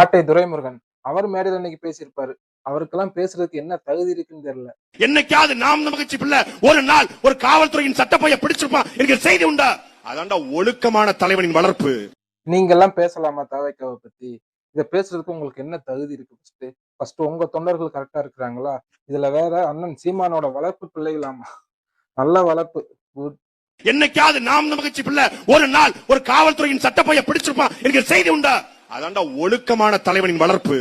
ஆட்டை துரைமுருகன் அவர் மேடையில இன்னைக்கு பேசியிருப்பாரு. அவருக்கெல்லாம் பேசுறதுக்கு என்ன தகுதி இருக்குன்னு தெரியல. என்னைக்காவது நாம் மகிழ்ச்சி பிள்ளை ஒரு நாள் ஒரு காவல்துறையின் சட்டப்பைய பிடிச்சிருப்பான் என்கிற செய்தி உண்டா? அதாண்டா ஒழுக்கமான தலைவனின் வளர்ப்பு. நீங்க எல்லாம் பேசலாமா தாவேக்காவை பத்தி? இத பேசுறதுக்கு உங்களுக்கு என்ன தகுதி இருக்கு? ஃபர்ஸ்ட் உங்க தொண்டர்கள் கரெக்டா இருக்கிறாங்களா? இதுல வேற அண்ணன் சீமானோட வளர்ப்பு பிள்ளைகளாமா. நல்ல வளர்ப்பு. குட். என்னைக்காவது நாம் மகிழ்ச்சி பிள்ளை ஒரு நாள் ஒரு காவல்துறையின் சட்டப்பைய பிடிச்சிருப்பான் என்கிற செய்தி உண்டா? அதாண்டா ஒழுக்கமான தலைவனின் வளர்ப்பு.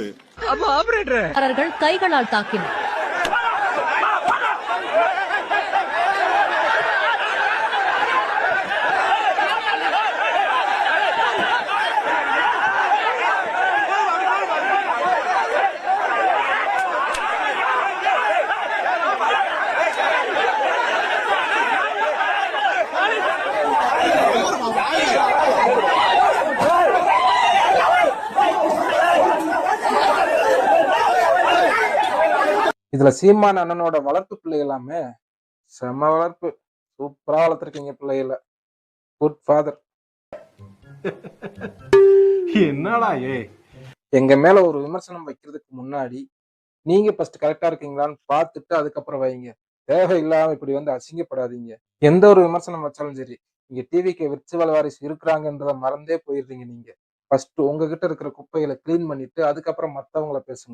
கைகளால் தாக்கினர். இதுல சீமான் அண்ணனோட வளர்ப்பு பிள்ளைகளாமே செம வளர்ப்பு. சூப்பரா வளர்த்துருக்கீங்க பிள்ளைகள. Good father. என்னடா எங்க மேல ஒரு விமர்சனம் வைக்கிறதுக்கு முன்னாடி நீங்க ஃபர்ஸ்ட் கரெக்டா இருக்கீங்களான்னு பார்த்துட்டு அதுக்கப்புறம் வைங்க. தேவையில்லாம இப்படி வந்து அசிங்கப்படாதீங்க. எந்த ஒரு விமர்சனம் வச்சாலும் சரி, இங்க டிவிக்கு விர்ச்சுவல் வாரிசு இருக்கிறாங்கன்றத மறந்தே போயிடுறீங்க நீங்க. ஃபர்ஸ்ட் உங்ககிட்ட இருக்கிற குப்பைகளை கிளீன் பண்ணிட்டு அதுக்கப்புறம் மத்தவங்கள பேசுங்க.